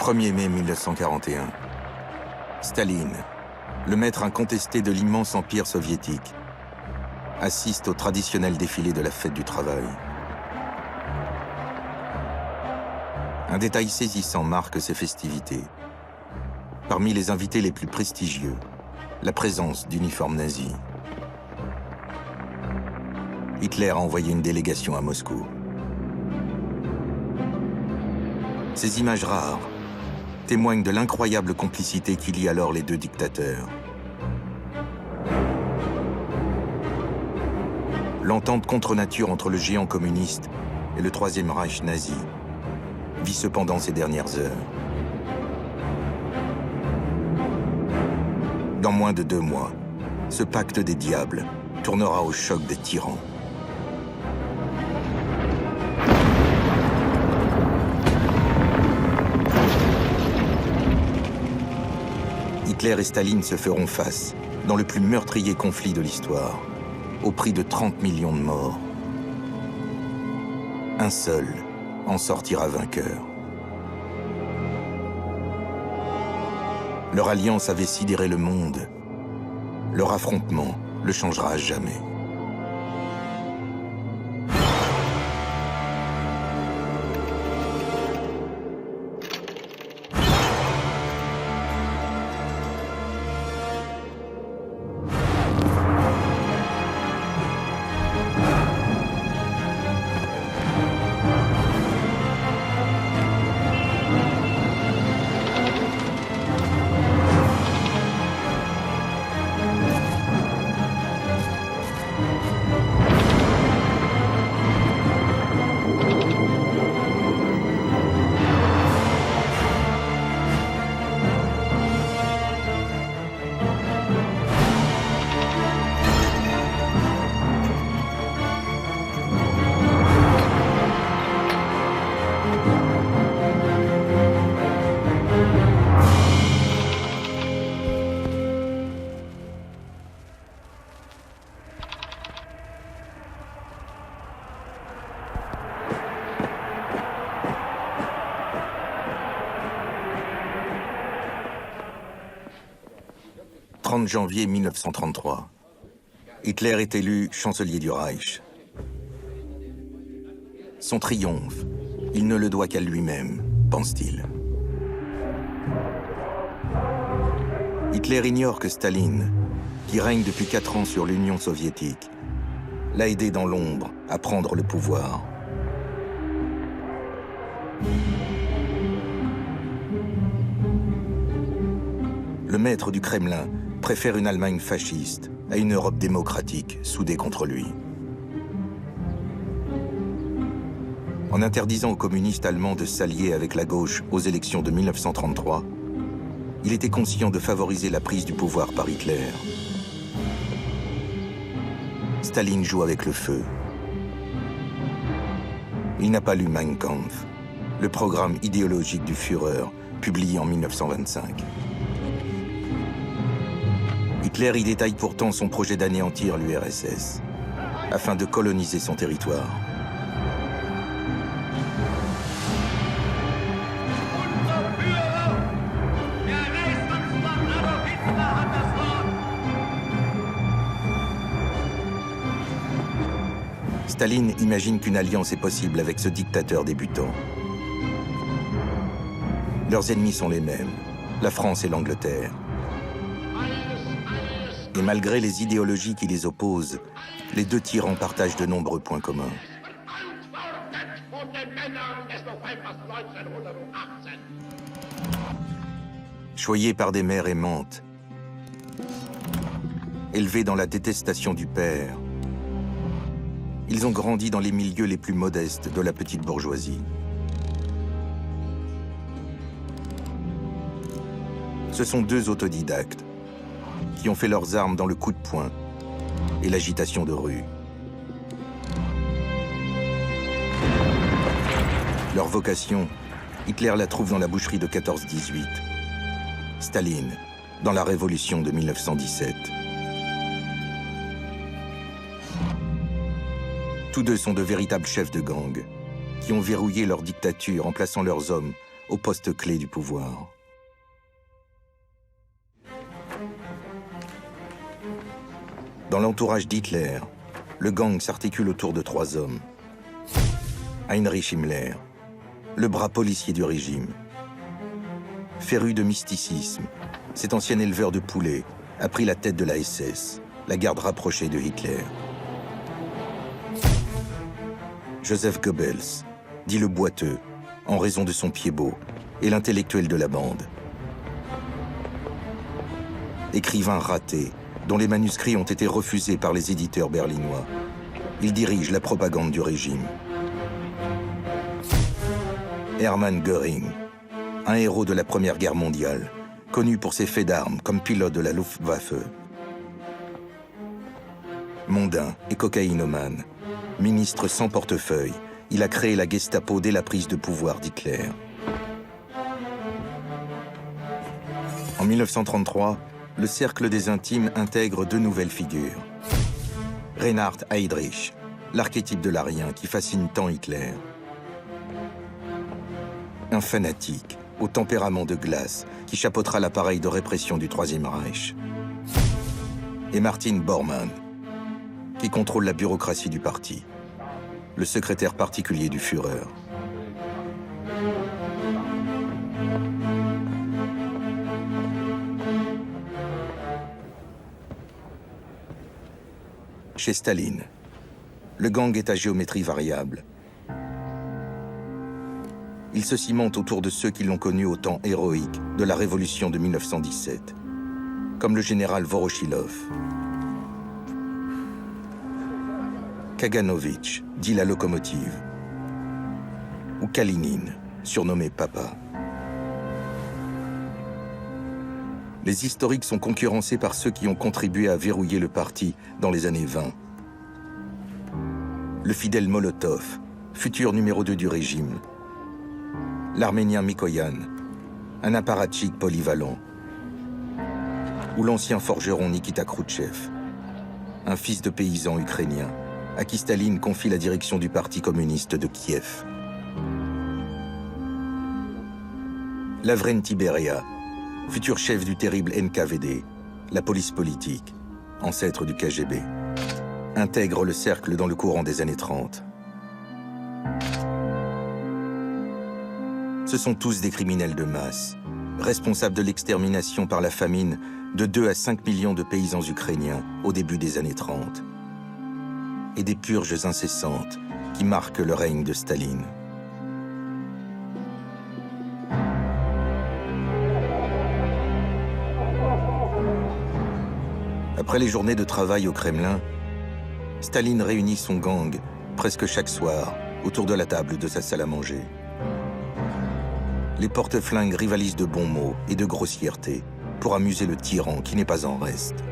1er mai 1941. Staline, le maître incontesté de l'immense empire soviétique, assiste au traditionnel défilé de la fête du travail. Un détail saisissant marque ces festivités. Parmi les invités les plus prestigieux, la présence d'uniformes nazis. Hitler a envoyé une délégation à Moscou. Ces images rares témoignent de l'incroyable complicité qui lie alors les deux dictateurs. L'entente contre nature entre le géant communiste et le Troisième Reich nazi vit cependant ces dernières heures. Dans moins de 2 mois, ce pacte des diables tournera au choc des tyrans. Hitler et Staline se feront face dans le plus meurtrier conflit de l'histoire, au prix de 30 millions de morts. Un seul en sortira vainqueur. Leur alliance avait sidéré le monde. Leur affrontement le changera à jamais. « 30 janvier 1933. Hitler est élu chancelier du Reich. Son triomphe, il ne le doit qu'à lui-même, pense-t-il. Hitler ignore que Staline, qui règne depuis 4 ans sur l'Union soviétique, l'a aidé dans l'ombre à prendre le pouvoir. Le maître du Kremlin préfère une Allemagne fasciste à une Europe démocratique soudée contre lui. En interdisant aux communistes allemands de s'allier avec la gauche aux élections de 1933, il était conscient de favoriser la prise du pouvoir par Hitler. Staline joue avec le feu. Il n'a pas lu Mein Kampf, le programme idéologique du Führer, publié en 1925. Hitler y détaille pourtant son projet d'anéantir l'URSS, afin de coloniser son territoire. Staline imagine qu'une alliance est possible avec ce dictateur débutant. Leurs ennemis sont les mêmes, la France et l'Angleterre. Et malgré les idéologies qui les opposent, les deux tyrans partagent de nombreux points communs. Choyés par des mères aimantes, élevés dans la détestation du père, ils ont grandi dans les milieux les plus modestes de la petite bourgeoisie. Ce sont 2 autodidactes qui ont fait leurs armes dans le coup de poing et l'agitation de rue. Leur vocation, Hitler la trouve dans la boucherie de 14-18. Staline, dans la révolution de 1917. Tous deux sont de véritables chefs de gang, qui ont verrouillé leur dictature en plaçant leurs hommes aux postes clés du pouvoir. Dans l'entourage d'Hitler, le gang s'articule autour de 3 hommes. Heinrich Himmler, le bras policier du régime. Féru de mysticisme, cet ancien éleveur de poulets a pris la tête de la SS, la garde rapprochée de Hitler. Joseph Goebbels, dit le boiteux, en raison de son pied beau, et l'intellectuel de la bande. Écrivain raté, dont les manuscrits ont été refusés par les éditeurs berlinois. Il dirige la propagande du régime. Hermann Göring, un héros de la Première Guerre mondiale, connu pour ses faits d'armes comme pilote de la Luftwaffe. Mondain et cocaïnomane, ministre sans portefeuille, il a créé la Gestapo dès la prise de pouvoir d'Hitler. En 1933, le cercle des intimes intègre 2 nouvelles figures. Reinhard Heydrich, l'archétype de l'arien qui fascine tant Hitler. Un fanatique, au tempérament de glace, qui chapeautera l'appareil de répression du Troisième Reich. Et Martin Bormann, qui contrôle la bureaucratie du parti, le secrétaire particulier du Führer. Chez Staline, le gang est à géométrie variable. Il se cimente autour de ceux qui l'ont connu au temps héroïque de la révolution de 1917, comme le général Voroshilov. Kaganovitch, dit la locomotive, ou Kalinin, surnommé Papa. Les historiques sont concurrencés par ceux qui ont contribué à verrouiller le parti dans les années 20. Le fidèle Molotov, futur numéro 2 du régime. L'Arménien Mikoyan, un apparatchik polyvalent. Ou l'ancien forgeron Nikita Khrouchtchev, un fils de paysan ukrainien, à qui Staline confie la direction du parti communiste de Kiev. Lavrenti Beria, futur chef du terrible NKVD, la police politique, ancêtre du KGB, intègre le cercle dans le courant des années 30. Ce sont tous des criminels de masse, responsables de l'extermination par la famine de 2 à 5 millions de paysans ukrainiens au début des années 30, et des purges incessantes qui marquent le règne de Staline. Après les journées de travail au Kremlin, Staline réunit son gang presque chaque soir autour de la table de sa salle à manger. Les porte-flingues rivalisent de bons mots et de grossièreté pour amuser le tyran qui n'est pas en reste.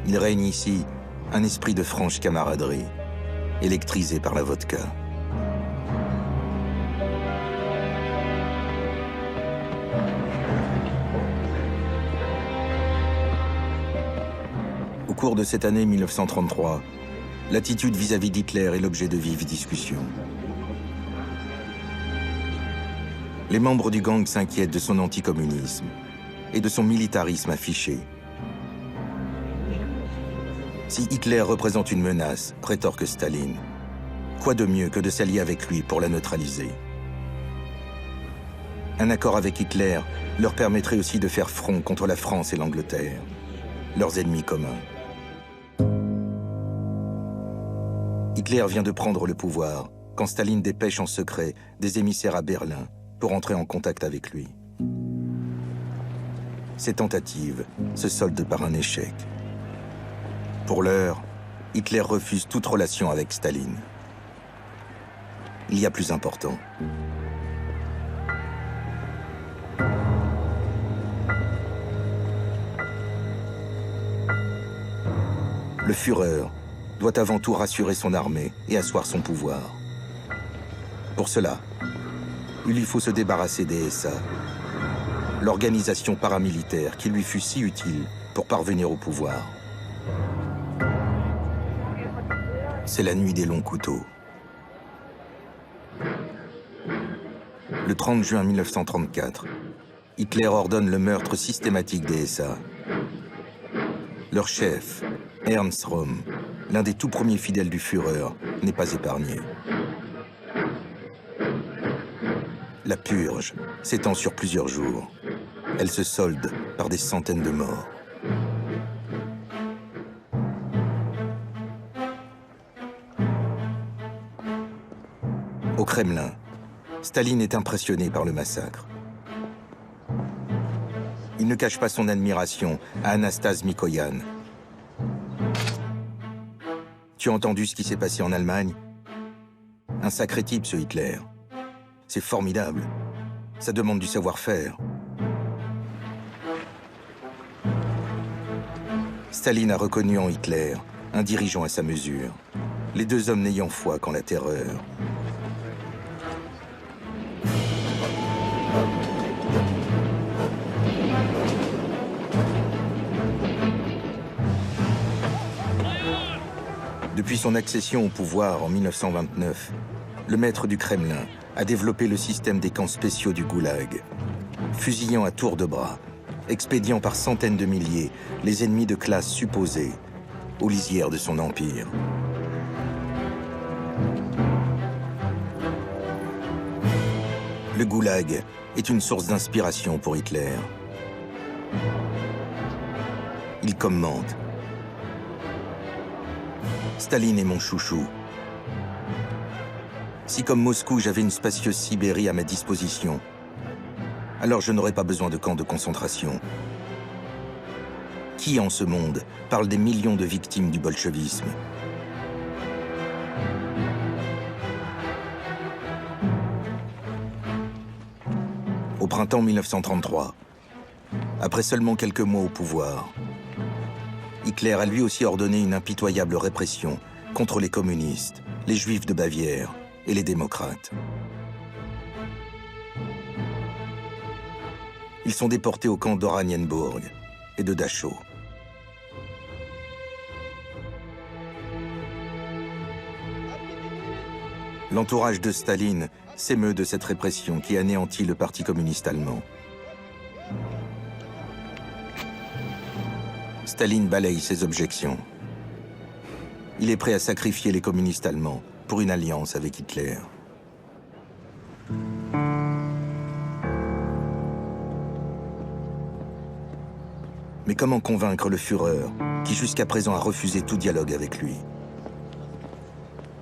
Il règne ici un esprit de franche camaraderie, électrisé par la vodka. Au cours de cette année 1933, l'attitude vis-à-vis d'Hitler est l'objet de vives discussions. Les membres du gang s'inquiètent de son anticommunisme et de son militarisme affiché. Si Hitler représente une menace, rétorque Staline, quoi de mieux que de s'allier avec lui pour la neutraliser? Un accord avec Hitler leur permettrait aussi de faire front contre la France et l'Angleterre, leurs ennemis communs. Hitler vient de prendre le pouvoir quand Staline dépêche en secret des émissaires à Berlin pour entrer en contact avec lui. Ces tentatives se soldent par un échec. Pour l'heure, Hitler refuse toute relation avec Staline. Il y a plus important. Le Führer doit avant tout rassurer son armée et asseoir son pouvoir. Pour cela, il lui faut se débarrasser des SA, l'organisation paramilitaire qui lui fut si utile pour parvenir au pouvoir. C'est la nuit des longs couteaux. Le 30 juin 1934, Hitler ordonne le meurtre systématique des SA. Leur chef, Ernst Röhm, l'un des tout premiers fidèles du Führer, n'est pas épargné. La purge s'étend sur plusieurs jours. Elle se solde par des centaines de morts. Au Kremlin, Staline est impressionné par le massacre. Il ne cache pas son admiration à Anastase Mikoyan. Tu as entendu ce qui s'est passé en Allemagne? Un sacré type, ce Hitler. C'est formidable. Ça demande du savoir-faire. Staline a reconnu en Hitler un dirigeant à sa mesure, les deux hommes n'ayant foi qu'en la terreur. Depuis son accession au pouvoir en 1929, le maître du Kremlin a développé le système des camps spéciaux du Goulag, fusillant à tour de bras, expédiant par centaines de milliers les ennemis de classe supposés aux lisières de son empire. Le Goulag est une source d'inspiration pour Hitler. Il commente: Staline est mon chouchou. Si comme Moscou j'avais une spacieuse Sibérie à ma disposition, alors je n'aurais pas besoin de camps de concentration. Qui en ce monde parle des millions de victimes du bolchevisme? Au printemps 1933, après seulement quelques mois au pouvoir, Hitler a lui aussi ordonné une impitoyable répression contre les communistes, les juifs de Bavière et les démocrates. Ils sont déportés au camp d'Oranienburg et de Dachau. L'entourage de Staline s'émeut de cette répression qui anéantit le Parti communiste allemand. Staline balaye ses objections. Il est prêt à sacrifier les communistes allemands pour une alliance avec Hitler. Mais comment convaincre le Führer, qui jusqu'à présent a refusé tout dialogue avec lui?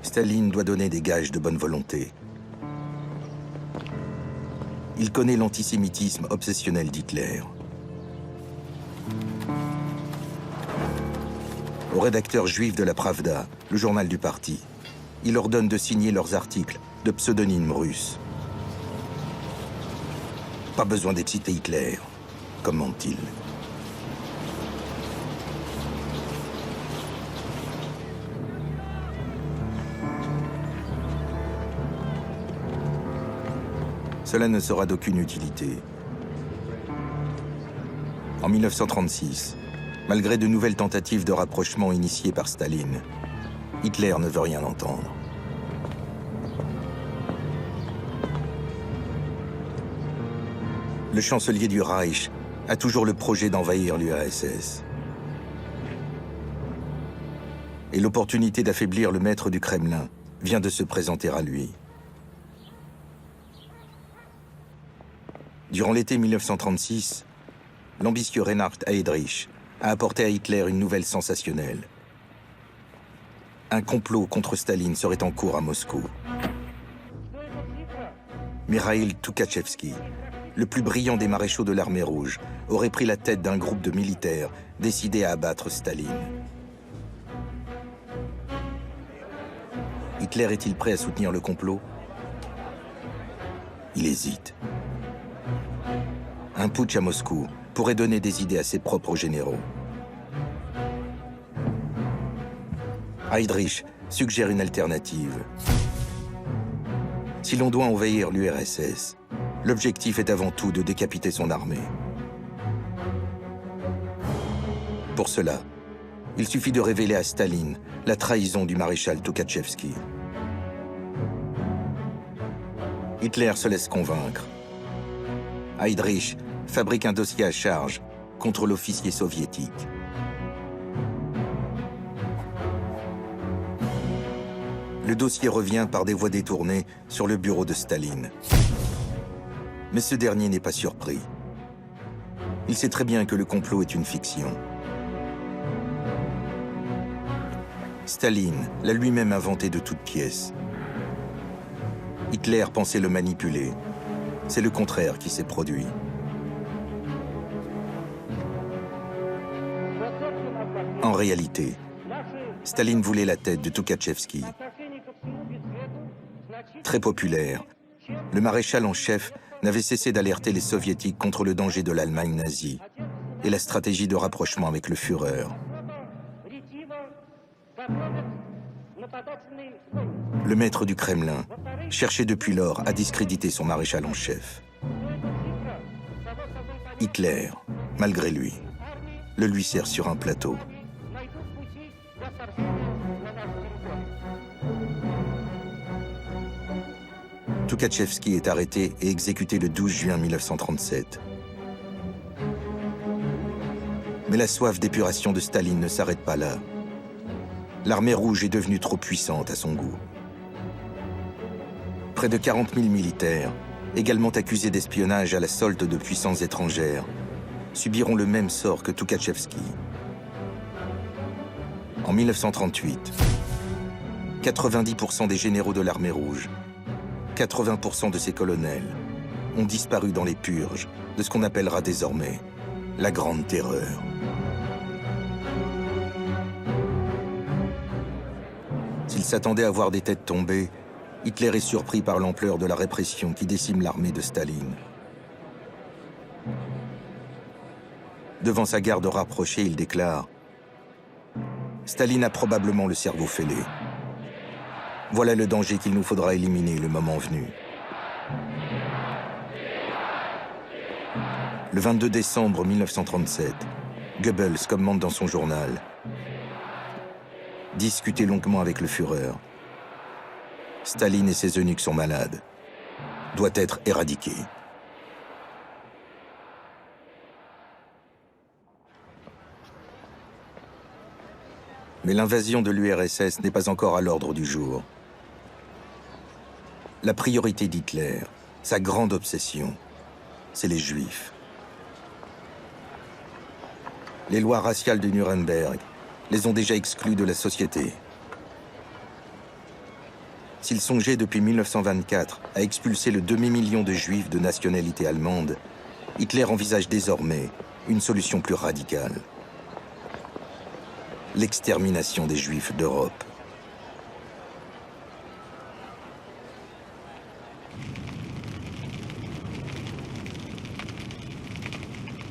Staline doit donner des gages de bonne volonté. Il connaît l'antisémitisme obsessionnel d'Hitler. Aux rédacteurs juifs de la Pravda, le journal du parti, il ordonne de signer leurs articles de pseudonymes russes. Pas besoin d'exciter Hitler, commente-t-il. Cela ne sera d'aucune utilité. En 1936, malgré de nouvelles tentatives de rapprochement initiées par Staline, Hitler ne veut rien entendre. Le chancelier du Reich a toujours le projet d'envahir l'URSS. Et l'opportunité d'affaiblir le maître du Kremlin vient de se présenter à lui. Durant l'été 1936, l'ambitieux Reinhard Heydrich a apporté à Hitler une nouvelle sensationnelle. Un complot contre Staline serait en cours à Moscou. Mikhaïl Tukhachevski, le plus brillant des maréchaux de l'armée rouge, aurait pris la tête d'un groupe de militaires décidés à abattre Staline. Hitler est-il prêt à soutenir le complot? Il hésite. Un putsch à Moscou pourrait donner des idées à ses propres généraux. Heydrich suggère une alternative. Si l'on doit envahir l'URSS, l'objectif est avant tout de décapiter son armée. Pour cela, il suffit de révéler à Staline la trahison du maréchal Tukhachevski. Hitler se laisse convaincre. Heydrich fabrique un dossier à charge contre l'officier soviétique. Le dossier revient par des voies détournées sur le bureau de Staline. Mais ce dernier n'est pas surpris. Il sait très bien que le complot est une fiction. Staline l'a lui-même inventé de toutes pièces. Hitler pensait le manipuler. C'est le contraire qui s'est produit. En réalité, Staline voulait la tête de Toukhatchevski. Très populaire, le maréchal en chef n'avait cessé d'alerter les soviétiques contre le danger de l'Allemagne nazie et la stratégie de rapprochement avec le Führer. Le maître du Kremlin cherchait depuis lors à discréditer son maréchal en chef. Hitler, malgré lui, le lui sert sur un plateau. Toukhatchevski est arrêté et exécuté le 12 juin 1937. Mais la soif d'épuration de Staline ne s'arrête pas là. L'armée rouge est devenue trop puissante à son goût. Près de 40 000 militaires, également accusés d'espionnage à la solde de puissances étrangères, subiront le même sort que Toukhatchevski. En 1938, 90% des généraux de l'armée rouge, 80% de ses colonels, ont disparu dans les purges de ce qu'on appellera désormais la Grande Terreur. S'il s'attendait à voir des têtes tomber, Hitler est surpris par l'ampleur de la répression qui décime l'armée de Staline. Devant sa garde rapprochée, il déclare « Staline a probablement le cerveau fêlé. Voilà le danger qu'il nous faudra éliminer le moment venu. » Le 22 décembre 1937, Goebbels commente dans son journal « Discuter longuement avec le Führer. Staline et ses eunuques sont malades. Doit être éradiqué. » Mais l'invasion de l'URSS n'est pas encore à l'ordre du jour. La priorité d'Hitler, sa grande obsession, c'est les Juifs. Les lois raciales de Nuremberg les ont déjà exclus de la société. S'il songeait depuis 1924 à expulser le demi-million de Juifs de nationalité allemande, Hitler envisage désormais une solution plus radicale. L'extermination des Juifs d'Europe.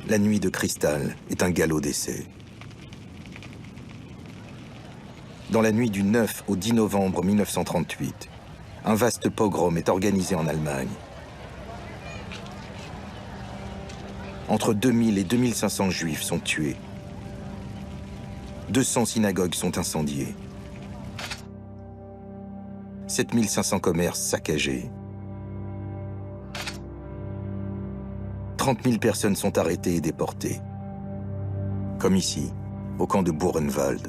La nuit de cristal est un galop d'essai. Dans la nuit du 9 au 10 novembre 1938, un vaste pogrom est organisé en Allemagne. Entre 2000 et 2500 Juifs sont tués. 200 synagogues sont incendiées. 7500 commerces saccagés. 30 000 personnes sont arrêtées et déportées. Comme ici, au camp de Buchenwald.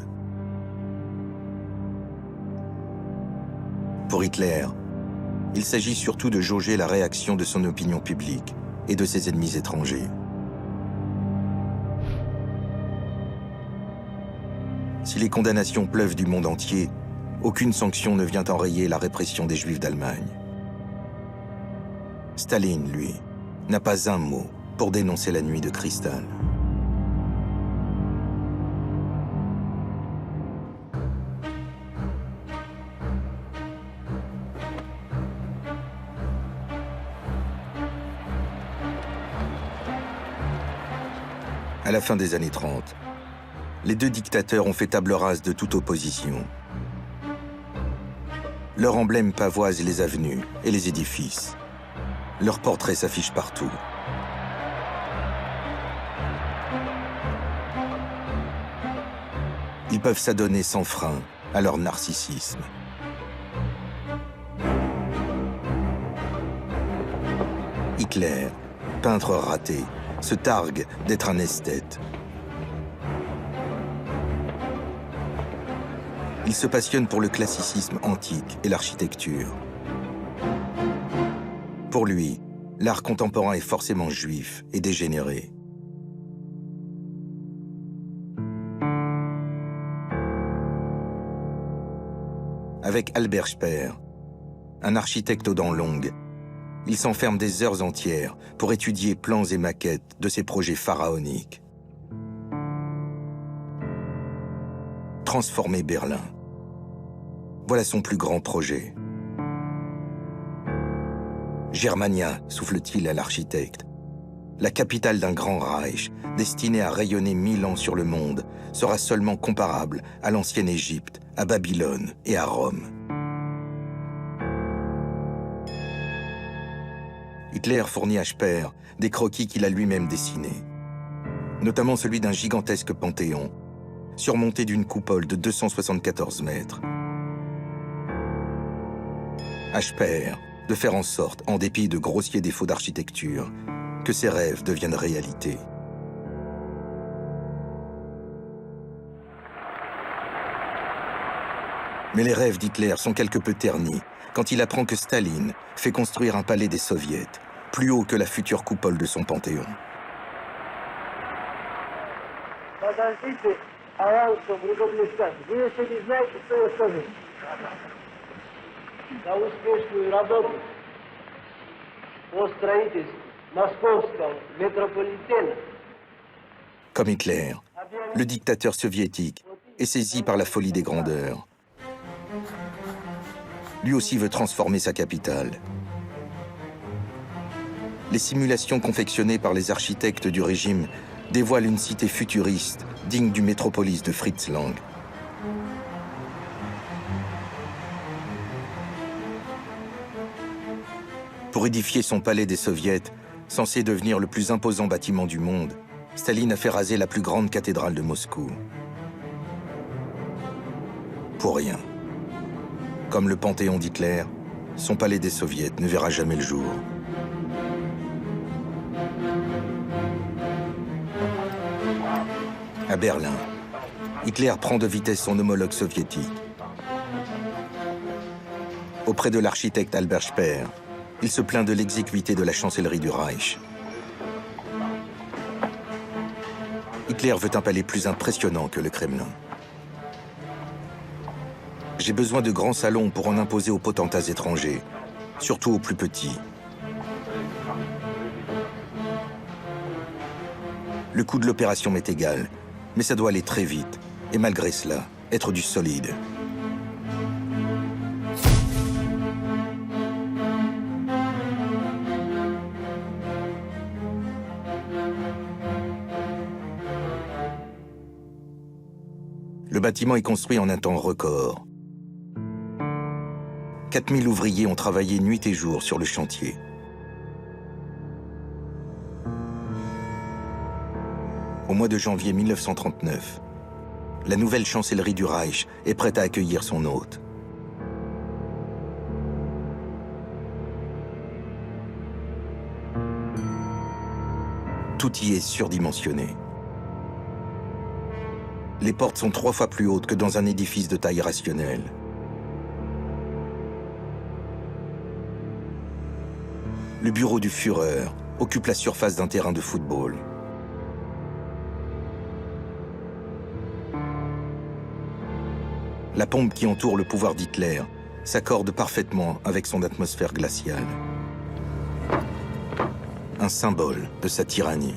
Pour Hitler, il s'agit surtout de jauger la réaction de son opinion publique et de ses ennemis étrangers. Si les condamnations pleuvent du monde entier, aucune sanction ne vient enrayer la répression des Juifs d'Allemagne. Staline, lui, n'a pas un mot pour dénoncer la nuit de cristal. À la fin des années 30, les deux dictateurs ont fait table rase de toute opposition. Leur emblème pavoise les avenues et les édifices. Leurs portraits s'affichent partout. Ils peuvent s'adonner sans frein à leur narcissisme. Hitler, peintre raté, se targue d'être un esthète. Il se passionne pour le classicisme antique et l'architecture. Pour lui, l'art contemporain est forcément juif et dégénéré. Avec Albert Speer, un architecte aux dents longues, il s'enferme des heures entières pour étudier plans et maquettes de ses projets pharaoniques. Transformer Berlin. Voilà son plus grand projet. Germania, souffle-t-il à l'architecte. La capitale d'un grand Reich, destiné à rayonner 1000 ans sur le monde, sera seulement comparable à l'ancienne Égypte, à Babylone et à Rome. Hitler fournit à Speer des croquis qu'il a lui-même dessinés, notamment celui d'un gigantesque panthéon, surmonté d'une coupole de 274 mètres. À Speer de faire en sorte, en dépit de grossiers défauts d'architecture, que ses rêves deviennent réalité. Mais les rêves d'Hitler sont quelque peu ternis quand il apprend que Staline fait construire un palais des soviets, plus haut que la future coupole de son panthéon. Comme Hitler, le dictateur soviétique est saisi par la folie des grandeurs. Lui aussi veut transformer sa capitale. Les simulations confectionnées par les architectes du régime dévoilent une cité futuriste digne du métropolis de Fritz Lang. Pour édifier son palais des soviets, censé devenir le plus imposant bâtiment du monde, Staline a fait raser la plus grande cathédrale de Moscou. Pour rien. Comme le panthéon d'Hitler, son palais des soviets ne verra jamais le jour. À Berlin, Hitler prend de vitesse son homologue soviétique. Auprès de l'architecte Albert Speer, il se plaint de l'exiguïté de la chancellerie du Reich. Hitler veut un palais plus impressionnant que le Kremlin. J'ai besoin de grands salons pour en imposer aux potentats étrangers, surtout aux plus petits. Le coût de l'opération m'est égal, mais ça doit aller très vite, et malgré cela, être du solide. Le bâtiment est construit en un temps record. 4000 ouvriers ont travaillé nuit et jour sur le chantier. Au mois de janvier 1939, la nouvelle chancellerie du Reich est prête à accueillir son hôte. Tout y est surdimensionné. Les portes sont 3 fois plus hautes que dans un édifice de taille rationnelle. Le bureau du Führer occupe la surface d'un terrain de football. La pompe qui entoure le pouvoir d'Hitler s'accorde parfaitement avec son atmosphère glaciale. Un symbole de sa tyrannie.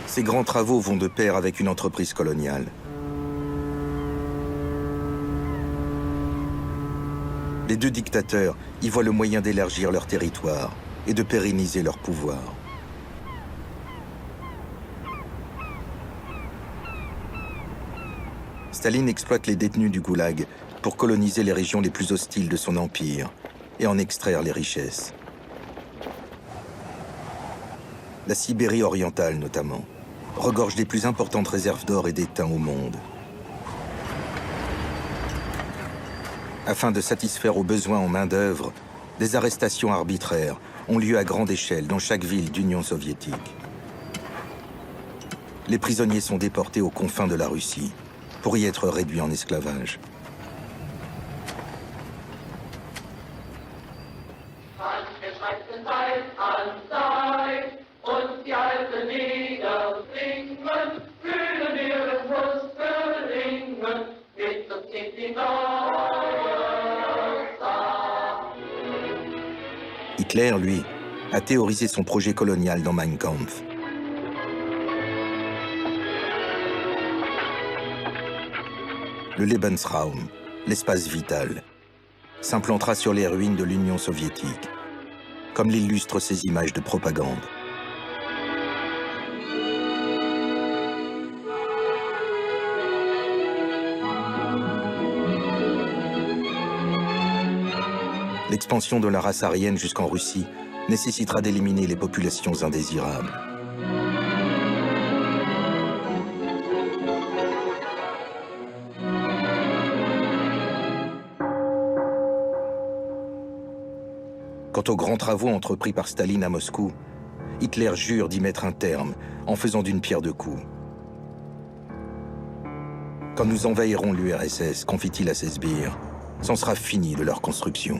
Ces grands travaux vont de pair avec une entreprise coloniale. Les deux dictateurs y voient le moyen d'élargir leur territoire et de pérenniser leur pouvoir. Staline exploite les détenus du goulag pour coloniser les régions les plus hostiles de son empire et en extraire les richesses. La Sibérie orientale notamment regorge des plus importantes réserves d'or et d'étain au monde. Afin de satisfaire aux besoins en main-d'œuvre, des arrestations arbitraires ont lieu à grande échelle dans chaque ville d'Union soviétique. Les prisonniers sont déportés aux confins de la Russie pour y être réduits en esclavage. Hitler, lui, a théorisé son projet colonial dans Mein Kampf. Le Lebensraum, l'espace vital, s'implantera sur les ruines de l'Union soviétique, comme l'illustrent ces images de propagande. L'expansion de la race aryenne jusqu'en Russie nécessitera d'éliminer les populations indésirables. Quant aux grands travaux entrepris par Staline à Moscou, Hitler jure d'y mettre un terme en faisant d'une pierre deux coups. Quand nous envahirons l'URSS, confie-t-il à ses sbires, c'en sera fini de leur construction.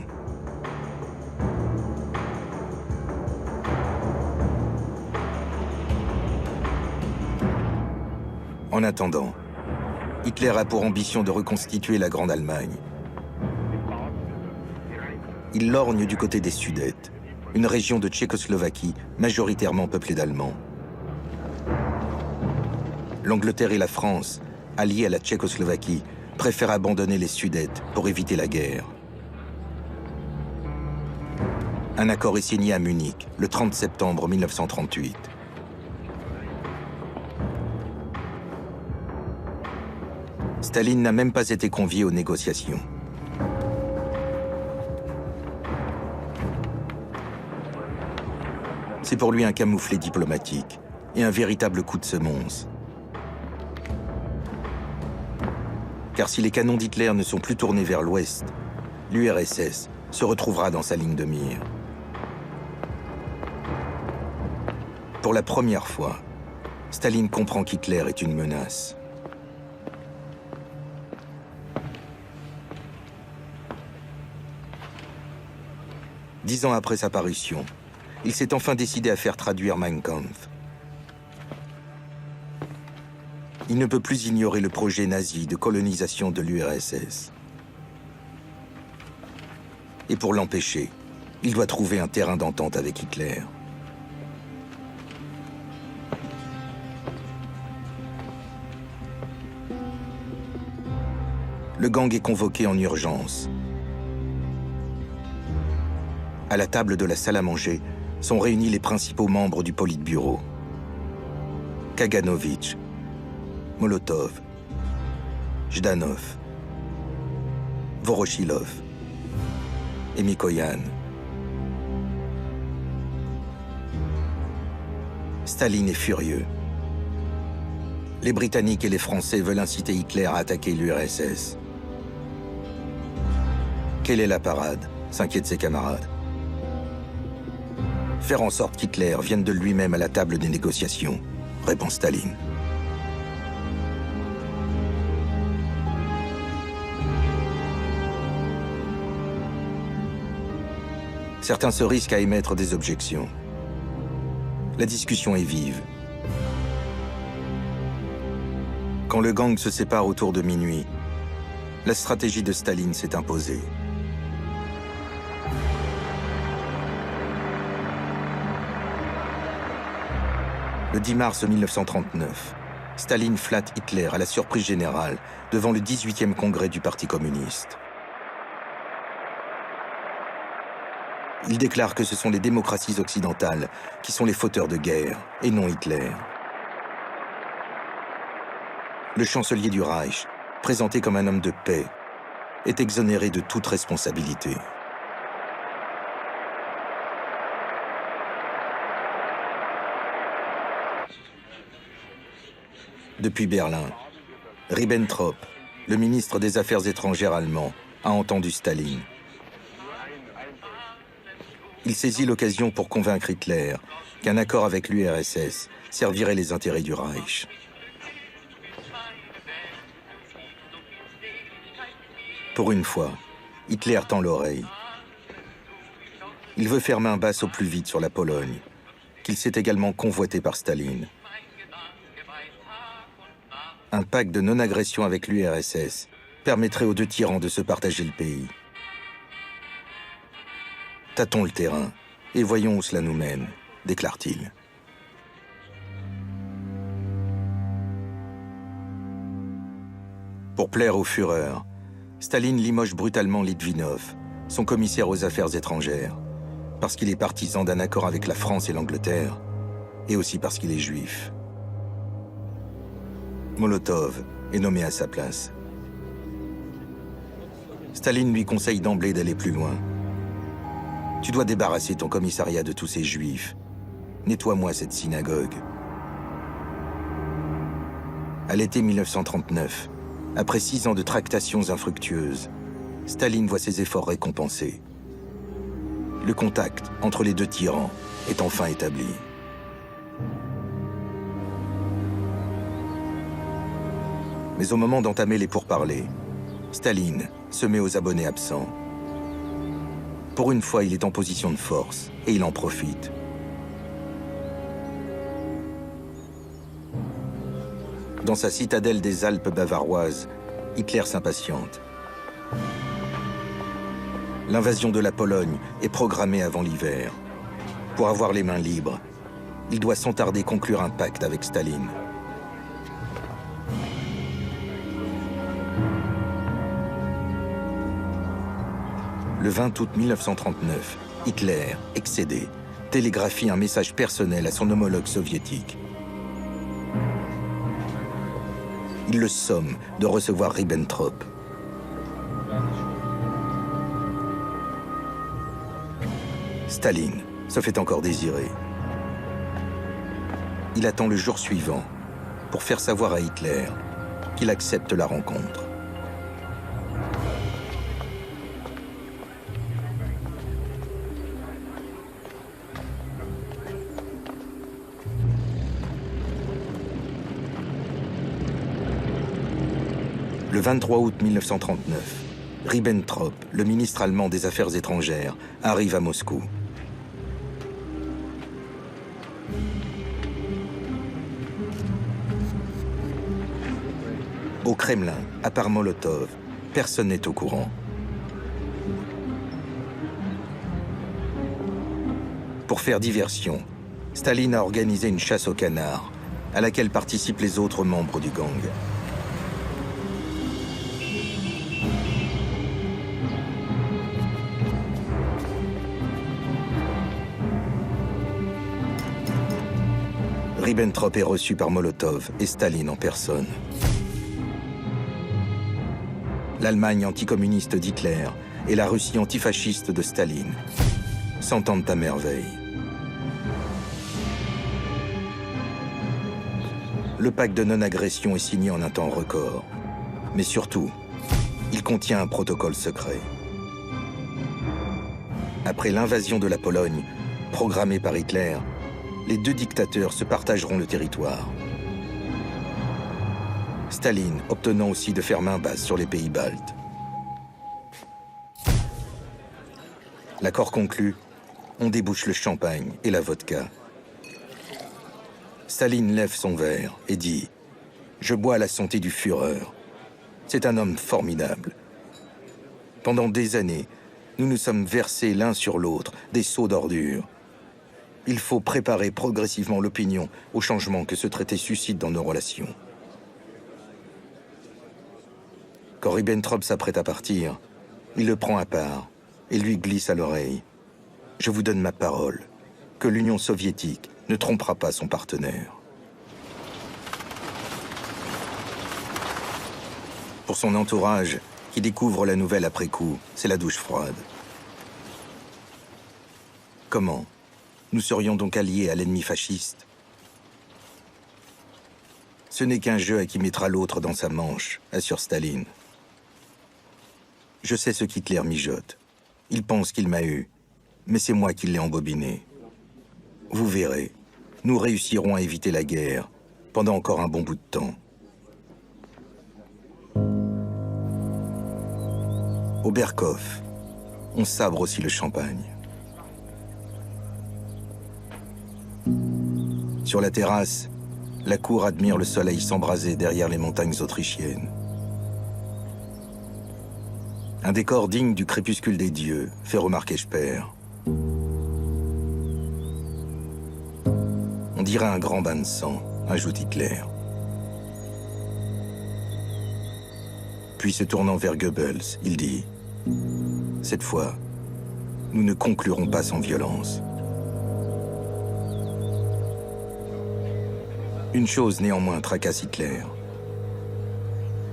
En attendant, Hitler a pour ambition de reconstituer la Grande Allemagne. Il lorgne du côté des Sudètes, une région de Tchécoslovaquie majoritairement peuplée d'Allemands. L'Angleterre et la France, alliées à la Tchécoslovaquie, préfèrent abandonner les Sudètes pour éviter la guerre. Un accord est signé à Munich le 30 septembre 1938. Staline n'a même pas été convié aux négociations. C'est pour lui un camouflet diplomatique et un véritable coup de semonce. Car si les canons d'Hitler ne sont plus tournés vers l'ouest, l'URSS se retrouvera dans sa ligne de mire. Pour la première fois, Staline comprend qu'Hitler est une menace. Dix ans après sa parution, il s'est enfin décidé à faire traduire Mein Kampf. Il ne peut plus ignorer le projet nazi de colonisation de l'URSS. Et pour l'empêcher, il doit trouver un terrain d'entente avec Hitler. Le gang est convoqué en urgence. À la table de la salle à manger sont réunis les principaux membres du Politburo. Kaganovitch, Molotov, Zhdanov, Voroshilov et Mikoyan. Staline est furieux. Les Britanniques et les Français veulent inciter Hitler à attaquer l'URSS. Quelle est la parade? S'inquiètent ses camarades. Faire en sorte qu'Hitler vienne de lui-même à la table des négociations, répond Staline. Certains se risquent à émettre des objections. La discussion est vive. Quand le gang se sépare autour de minuit, la stratégie de Staline s'est imposée. Le 10 mars 1939, Staline flatte Hitler à la surprise générale devant le 18e congrès du Parti communiste. Il déclare que ce sont les démocraties occidentales qui sont les fauteurs de guerre, et non Hitler. Le chancelier du Reich, présenté comme un homme de paix, est exonéré de toute responsabilité. Depuis Berlin, Ribbentrop, le ministre des Affaires étrangères allemand, a entendu Staline. Il saisit l'occasion pour convaincre Hitler qu'un accord avec l'URSS servirait les intérêts du Reich. Pour une fois, Hitler tend l'oreille. Il veut faire main basse au plus vite sur la Pologne, qu'il sait également convoité par Staline. Un pacte de non-agression avec l'URSS permettrait aux deux tyrans de se partager le pays. Tâtons le terrain et voyons où cela nous mène, déclare-t-il. Pour plaire au Führer, Staline limoge brutalement Litvinov, son commissaire aux affaires étrangères, parce qu'il est partisan d'un accord avec la France et l'Angleterre, et aussi parce qu'il est juif. Molotov est nommé à sa place. Staline lui conseille d'emblée d'aller plus loin. Tu dois débarrasser ton commissariat de tous ces juifs. Nettoie-moi cette synagogue. À l'été 1939, après 6 ans de tractations infructueuses, Staline voit ses efforts récompensés. Le contact entre les deux tyrans est enfin établi. Mais au moment d'entamer les pourparlers, Staline se met aux abonnés absents. Pour une fois, il est en position de force et il en profite. Dans sa citadelle des Alpes bavaroises, Hitler s'impatiente. L'invasion de la Pologne est programmée avant l'hiver. Pour avoir les mains libres, il doit sans tarder conclure un pacte avec Staline. Le 20 août 1939, Hitler, excédé, télégraphie un message personnel à son homologue soviétique. Il le somme de recevoir Ribbentrop. Staline se fait encore désirer. Il attend le jour suivant pour faire savoir à Hitler qu'il accepte la rencontre. Le 23 août 1939, Ribbentrop, le ministre allemand des Affaires étrangères, arrive à Moscou. Au Kremlin, à part Molotov, personne n'est au courant. Pour faire diversion, Staline a organisé une chasse aux canards, à laquelle participent les autres membres du gang. Ribbentrop est reçu par Molotov et Staline en personne. L'Allemagne anticommuniste d'Hitler et la Russie antifasciste de Staline s'entendent à merveille. Le pacte de non-agression est signé en un temps record. Mais surtout, il contient un protocole secret. Après l'invasion de la Pologne, programmée par Hitler, les deux dictateurs se partageront le territoire. Staline obtenant aussi de faire main basse sur les pays baltes. L'accord conclu, on débouche le champagne et la vodka. Staline lève son verre et dit « Je bois à la santé du Führer. C'est un homme formidable. Pendant des années, nous nous sommes versés l'un sur l'autre des seaux d'ordures. Il faut préparer progressivement l'opinion au changement que ce traité suscite dans nos relations. » Quand Ribbentrop s'apprête à partir, il le prend à part et lui glisse à l'oreille « Je vous donne ma parole, que l'Union soviétique ne trompera pas son partenaire. » Pour son entourage, qui découvre la nouvelle après coup, c'est la douche froide. Comment ? Nous serions donc alliés à l'ennemi fasciste ? Ce n'est qu'un jeu à qui mettra l'autre dans sa manche, assure Staline. Je sais ce qu'Hitler mijote. Il pense qu'il m'a eu, mais c'est moi qui l'ai embobiné. Vous verrez, nous réussirons à éviter la guerre pendant encore un bon bout de temps. Au Berghof, on sabre aussi le champagne. Sur la terrasse, la cour admire le soleil s'embraser derrière les montagnes autrichiennes. Un décor digne du crépuscule des dieux, fait remarquer Speer. On dirait un grand bain de sang, ajoute Hitler. Puis se tournant vers Goebbels, il dit « Cette fois, nous ne conclurons pas sans violence. » Une chose néanmoins tracasse Hitler.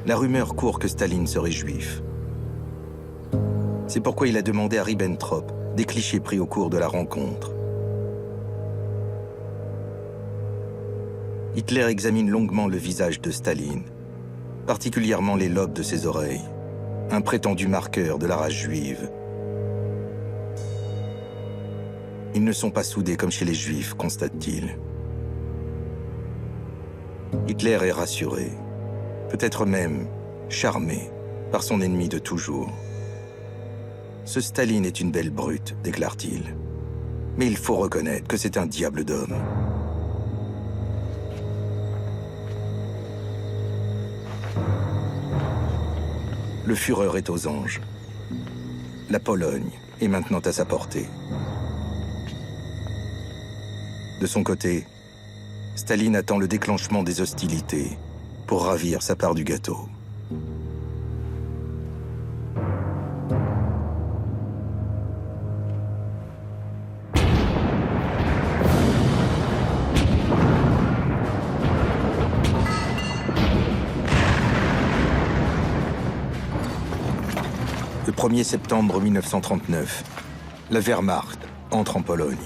La rumeur court que Staline serait juif. C'est pourquoi il a demandé à Ribbentrop des clichés pris au cours de la rencontre. Hitler examine longuement le visage de Staline, particulièrement les lobes de ses oreilles, un prétendu marqueur de la race juive. Ils ne sont pas soudés comme chez les juifs, constate-t-il. Hitler est rassuré, peut-être même charmé par son ennemi de toujours. Ce Staline est une belle brute, déclare-t-il. Mais il faut reconnaître que c'est un diable d'homme. Le Führer est aux anges. La Pologne est maintenant à sa portée. De son côté, Staline attend le déclenchement des hostilités pour ravir sa part du gâteau. Le 1er septembre 1939, la Wehrmacht entre en Pologne.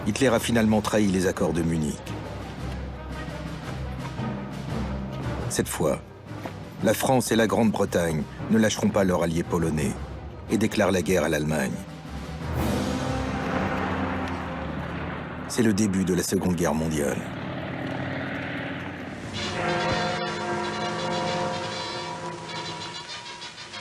Hitler a finalement trahi les accords de Munich. Cette fois, la France et la Grande-Bretagne ne lâcheront pas leur allié polonais et déclarent la guerre à l'Allemagne. C'est le début de la Seconde Guerre mondiale.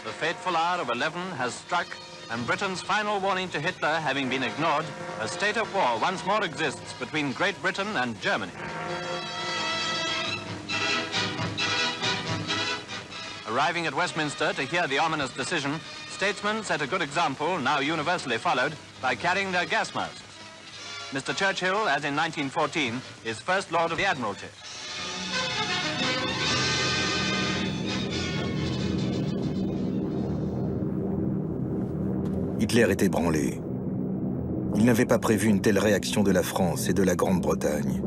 The fateful hour of 11 has struck, and Britain's final warning to Hitler having been ignored, a state of war once more exists between Great Britain and Germany. Arriving at Westminster to hear the ominous decision, statesmen set a good example, now universally followed, by carrying their gas masks. Mr. Churchill, as in 1914, is First Lord of the Admiralty. Hitler est ébranlé. Il n'avait pas prévu une telle réaction de la France et de la Grande-Bretagne.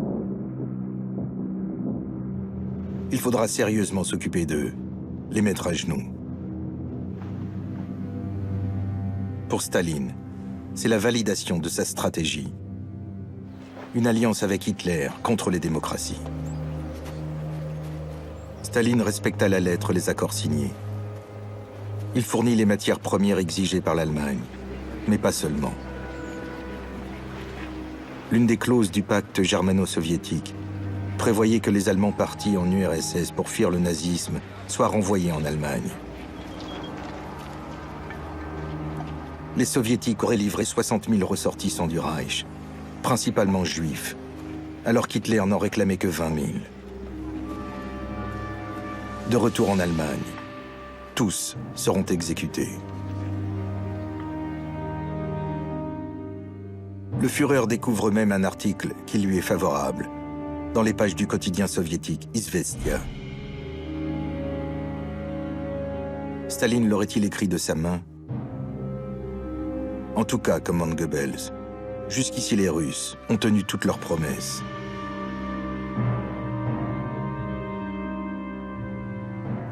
Il faudra sérieusement s'occuper d'eux, les mettre à genoux. Pour Staline, c'est la validation de sa stratégie. Une alliance avec Hitler contre les démocraties. Staline respecte à la lettre les accords signés. Il fournit les matières premières exigées par l'Allemagne, mais pas seulement. L'une des clauses du pacte germano-soviétique prévoyait que les Allemands partis en URSS pour fuir le nazisme soient renvoyés en Allemagne. Les Soviétiques auraient livré 60 000 ressortissants du Reich, principalement juifs, alors qu'Hitler n'en réclamait que 20 000. De retour en Allemagne, tous seront exécutés. Le Führer découvre même un article qui lui est favorable, dans les pages du quotidien soviétique Izvestia. Staline l'aurait-il écrit de sa main? En tout cas, commande Goebbels, jusqu'ici les Russes ont tenu toutes leurs promesses.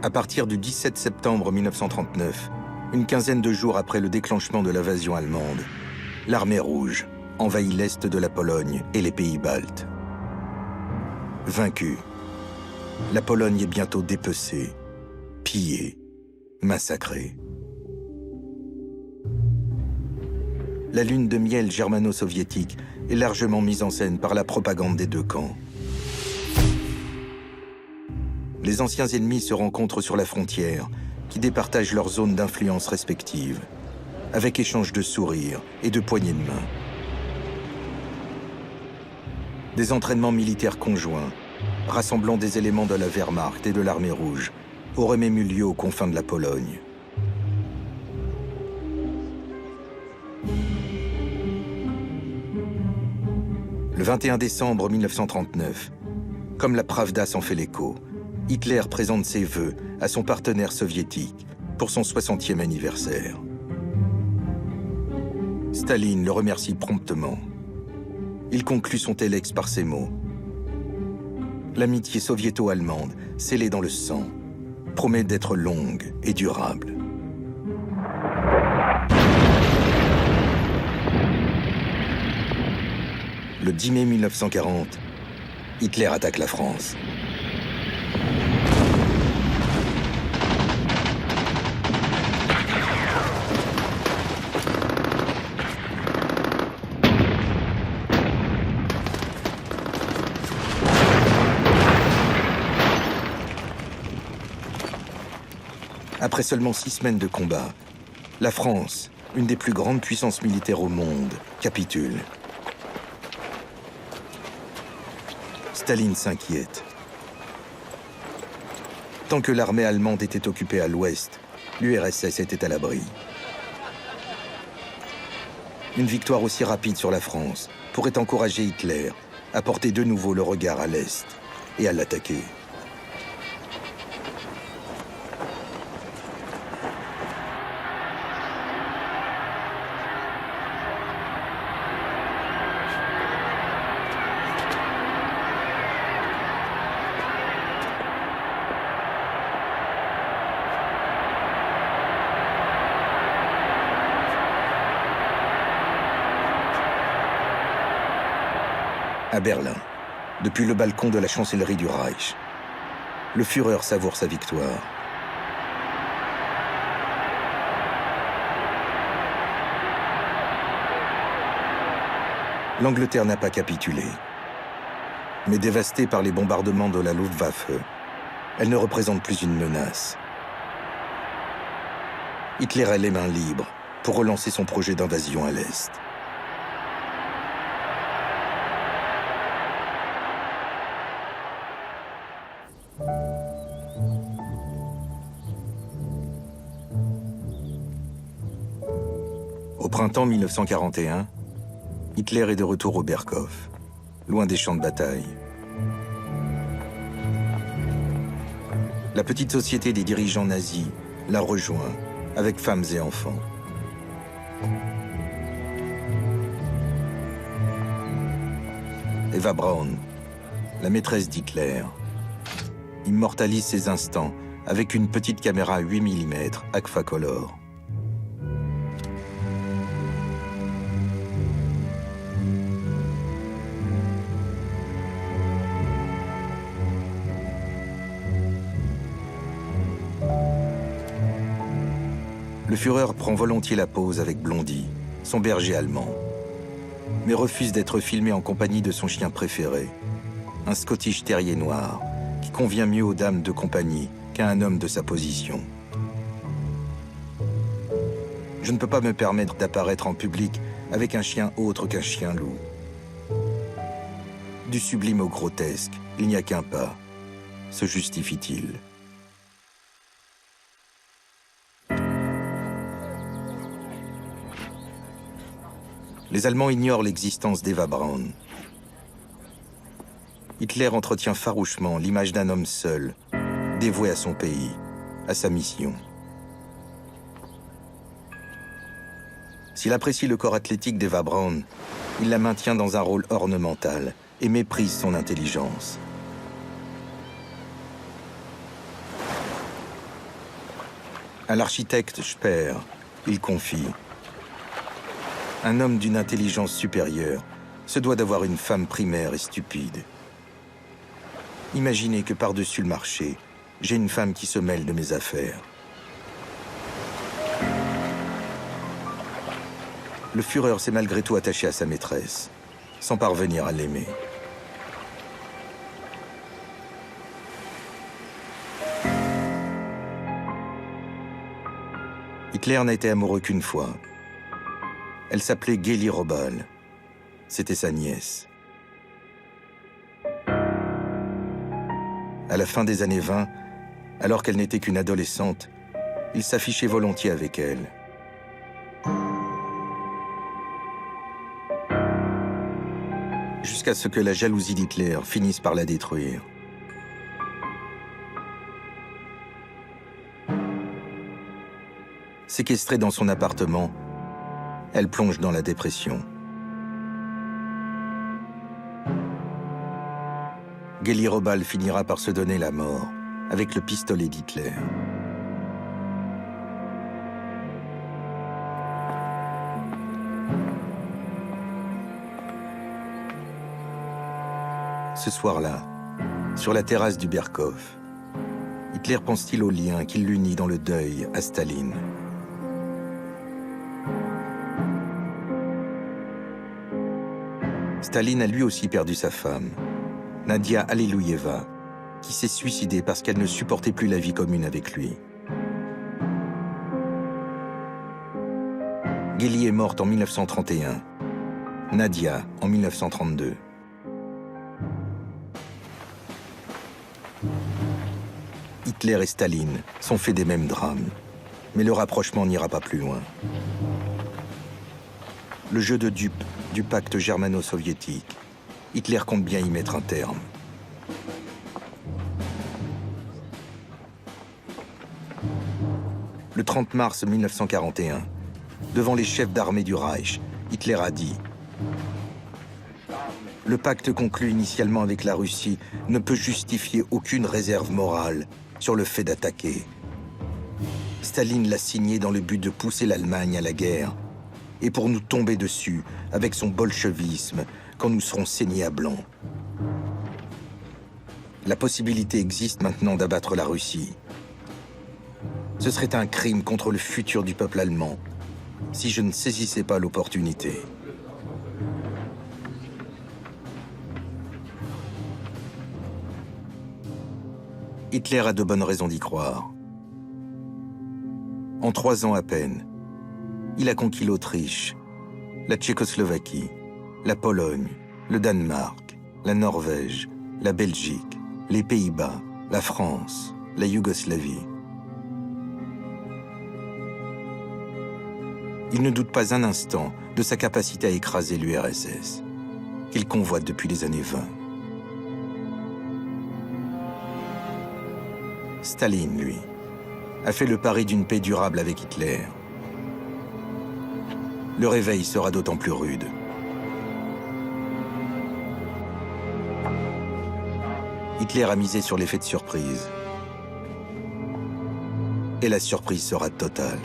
À partir du 17 septembre 1939, une quinzaine de jours après le déclenchement de l'invasion allemande, l'armée rouge envahit l'est de la Pologne et les pays baltes. Vaincue, la Pologne est bientôt dépecée, pillée, massacrée. La lune de miel germano-soviétique est largement mise en scène par la propagande des deux camps. Les anciens ennemis se rencontrent sur la frontière, qui départagent leurs zones d'influence respectives, avec échange de sourires et de poignées de main. Des entraînements militaires conjoints, rassemblant des éléments de la Wehrmacht et de l'armée rouge, auraient même eu lieu aux confins de la Pologne. Le 21 décembre 1939, comme la Pravda s'en fait l'écho, Hitler présente ses vœux à son partenaire soviétique pour son 60e anniversaire. Staline le remercie promptement. Il conclut son téléx par ces mots. L'amitié soviéto-allemande, scellée dans le sang, promet d'être longue et durable. Le 10 mai 1940, Hitler attaque la France. Après seulement 6 semaines de combat, la France, une des plus grandes puissances militaires au monde, capitule. Staline s'inquiète. Tant que l'armée allemande était occupée à l'ouest, l'URSS était à l'abri. Une victoire aussi rapide sur la France pourrait encourager Hitler à porter de nouveau le regard à l'est et à l'attaquer. À Berlin, depuis le balcon de la chancellerie du Reich, le Führer savoure sa victoire. L'Angleterre n'a pas capitulé. Mais dévastée par les bombardements de la Luftwaffe, elle ne représente plus une menace. Hitler a les mains libres pour relancer son projet d'invasion à l'Est. Au printemps 1941, Hitler est de retour au Berghof, loin des champs de bataille. La petite société des dirigeants nazis l'a rejoint, avec femmes et enfants. Eva Braun, la maîtresse d'Hitler, immortalise ses instants avec une petite caméra 8 mm Agfa Color. Le Führer prend volontiers la pose avec Blondie, son berger allemand, mais refuse d'être filmé en compagnie de son chien préféré, un Scottish Terrier noir, qui convient mieux aux dames de compagnie qu'à un homme de sa position. Je ne peux pas me permettre d'apparaître en public avec un chien autre qu'un chien loup. Du sublime au grotesque, il n'y a qu'un pas, se justifie-t-il. Les Allemands ignorent l'existence d'Eva Braun. Hitler entretient farouchement l'image d'un homme seul, dévoué à son pays, à sa mission. S'il apprécie le corps athlétique d'Eva Braun, il la maintient dans un rôle ornemental et méprise son intelligence. À l'architecte Speer, il confie: un homme d'une intelligence supérieure se doit d'avoir une femme primaire et stupide. Imaginez que par-dessus le marché, j'ai une femme qui se mêle de mes affaires. Le Führer s'est malgré tout attaché à sa maîtresse, sans parvenir à l'aimer. Hitler n'a été amoureux qu'une fois. Elle s'appelait Gélie Robal. C'était sa nièce. À la fin des années 20, alors qu'elle n'était qu'une adolescente, il s'affichait volontiers avec elle. Jusqu'à ce que la jalousie d'Hitler finisse par la détruire. Séquestrée dans son appartement, elle plonge dans la dépression. Gélie Robal finira par se donner la mort avec le pistolet d'Hitler. Ce soir-là, sur la terrasse du Berghof, Hitler pense-t-il au lien qui l'unit dans le deuil à Staline. Staline a lui aussi perdu sa femme, Nadia Allélouyeva, qui s'est suicidée parce qu'elle ne supportait plus la vie commune avec lui. Gélie est morte en 1931, Nadia en 1932. Hitler et Staline sont faits des mêmes drames, mais le rapprochement n'ira pas plus loin. Le jeu de dupes du pacte germano-soviétique, Hitler compte bien y mettre un terme. Le 30 mars 1941, devant les chefs d'armée du Reich, Hitler a dit « Le pacte conclu initialement avec la Russie ne peut justifier aucune réserve morale sur le fait d'attaquer. Staline l'a signé dans le but de pousser l'Allemagne à la guerre et pour nous tomber dessus avec son bolchevisme quand nous serons saignés à blanc. La possibilité existe maintenant d'abattre la Russie. Ce serait un crime contre le futur du peuple allemand si je ne saisissais pas l'opportunité. » Hitler a de bonnes raisons d'y croire. En 3 ans à peine, il a conquis l'Autriche, la Tchécoslovaquie, la Pologne, le Danemark, la Norvège, la Belgique, les Pays-Bas, la France, la Yougoslavie. Il ne doute pas un instant de sa capacité à écraser l'URSS, qu'il convoite depuis les années 20. Staline, lui, a fait le pari d'une paix durable avec Hitler. Le réveil sera d'autant plus rude. Hitler a misé sur l'effet de surprise. Et la surprise sera totale.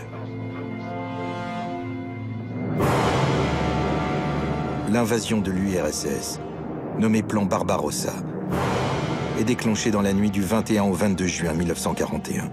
L'invasion de l'URSS, nommée plan Barbarossa, est déclenchée dans la nuit du 21 au 22 juin 1941.